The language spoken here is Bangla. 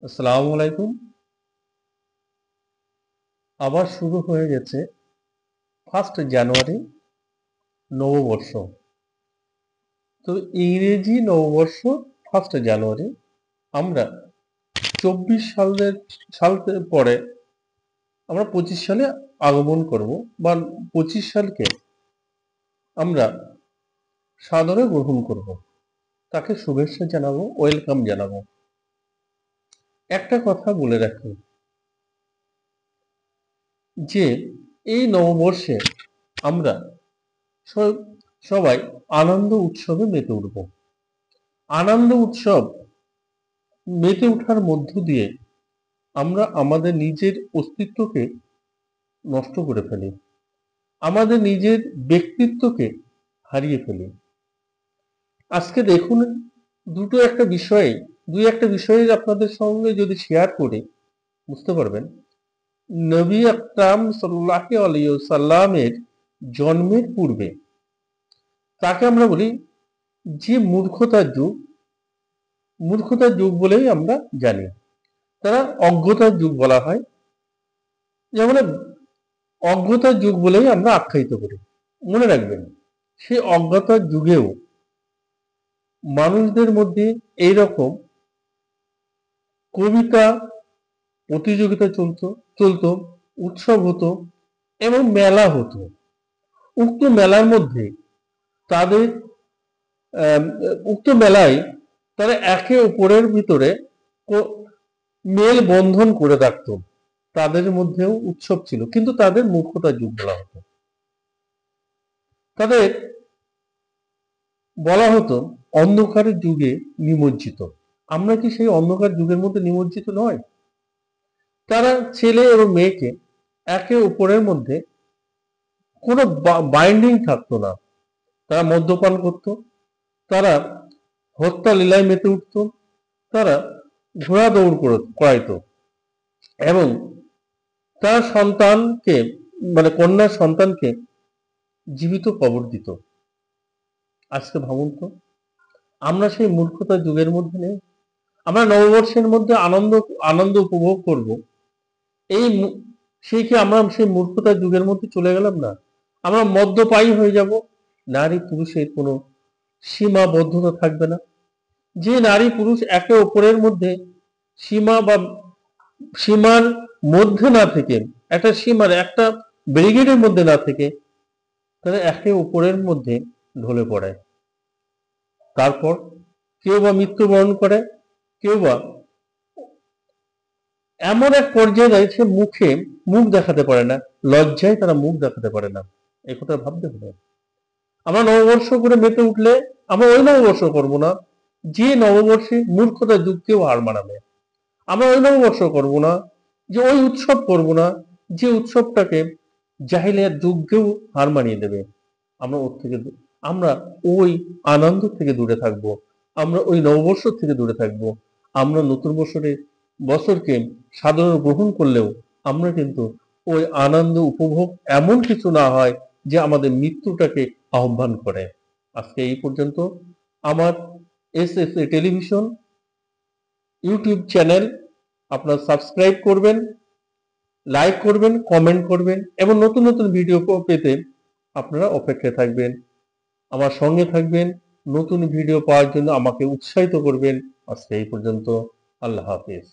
আসসালামু আলাইকুম। আবার শুরু হয়ে গেছে 1st জানুয়ারি নববর্ষ। তো ইংরেজি নববর্ষ 1st জানুয়ারি আমরা ২৪ সাল পরে আমরা ২৫ সালে আগমন করব বা ২৫ সালকে আমরা সাদরে গ্রহণ করব। তাকে শুভেচ্ছা জানাবো, ওয়েলকাম জানাবো। একটা কথা বলে রাখি যে এই নববর্ষে আমরা স- সবাই আনন্দ উৎসবে মেতে উঠব। আনন্দ উৎসব মেতে ওঠার মধ্য দিয়ে আমরা আমাদের নিজের অস্তিত্বকে নষ্ট করে ফেলি, আমাদের নিজের ব্যক্তিত্বকে হারিয়ে ফেলি। আজকে দেখুন দুই একটা বিষয়ে আপনাদের সঙ্গে যদি শেয়ার করি বুঝতে পারবেন। নবী আকরাম সাল্লাল্লাহু আলাইহি সাল্লামের জন্মের পূর্বে তাকে আমরা বলি যে মূর্খতার যুগ বলেই আমরা জানি। তারা অজ্ঞতার যুগ বলা হয়, যেমন অজ্ঞতার যুগ বলেই আমরা আখ্যায়িত করি। মনে রাখবেন, সেই অজ্ঞতার যুগেও মানুষদের মধ্যে এইরকম কবিতা প্রতিযোগিতা চলতো, উৎসব হতো এবং মেলা হতো। উক্ত মেলার মধ্যে তাদের আহ, উক্ত মেলায় তারা একে অপরের ভিতরে মেল বন্ধন করে রাখতো। তাদের মধ্যেও উৎসব ছিল, কিন্তু তাদের মূর্খতার যুগ বলা হতো। তাদের বলা হতো অন্ধকারের যুগে নিমজ্জিত। আমরা কি সেই অন্ধকার যুগের মধ্যে নিমজ্জিত নয়? তারা ছেলে এবং মেয়েকে একে অপরের মধ্যে কোনো বাইন্ডিং থাকতো না। তারা মদ্যপান করত, তারা হত্যা লীলায় মেতে উঠত, তারা ঘোড়া দৌড় করাইতো এবং তার সন্তানকে মানে কন্যার সন্তানকে জীবিত কবর দিত। আজকে ভাবুন তো, আমরা সেই মূর্খতার যুগের মধ্যে নেই। আমরা নববর্ষের মধ্যে আনন্দ উপভোগ করব, এই সেই কি আমরা সেই মূর্খতার যুগের মধ্যে চলে গেলাম না? আমরা মদ্যপায়ী হয়ে যাব। নারী পুরুষের কোনো সীমাবদ্ধতা থাকবে না। যে নারী পুরুষ একে অপরের মধ্যে সীমা বা সীমার মধ্যে না থেকে, একটা ব্রিগেডের মধ্যে না থেকে, তারা একে অপরের মধ্যে ঢলে পড়ে। তারপর কেউ বা মৃত্যুবরণ করে, কেউ বা এমন এক পর্যায়ে যায় সে মুখ দেখাতে পারে না, লজ্জায় তারা মুখ দেখাতে পারে না। এই কথা ভাবতে হবে। আমরা নববর্ষ করে মেতে উঠলে আমরা ওই নববর্ষ করবো না যে নববর্ষে মূর্খতার যুগকেও হার মানাবে। আমরা ওই নববর্ষ করবো না, যে ওই উৎসব করবো না যে উৎসবটাকে জাহিলিয়াত যুগকেও হার মানিয়ে দেবে। আমরা আমরা ওই আনন্দ থেকে দূরে থাকবো, আমরা ওই নববর্ষ থেকে দূরে থাকবো। আমরা নতুন বছরকে সাদরে গ্রহণ করলেও আমরা কিন্তু ওই আনন্দ উপভোগ এমন কিছু না হয় যে আমাদের মৃত্যুটাকে আহ্বান করে। আজকে এই পর্যন্ত। আমার এসএসএ টেলিভিশন ইউটিউব চ্যানেল আপনারা সাবস্ক্রাইব করবেন, লাইক করবেন, কমেন্ট করবেন এবং নতুন নতুন ভিডিও পেতে আপনারা অপেক্ষায় থাকবেন, আমার সঙ্গে থাকবেন। নতুন ভিডিও পাওয়ার জন্য আমাকে উৎসাহিত করবেন। আজকে এই পর্যন্ত। আল্লাহ হাফেজ।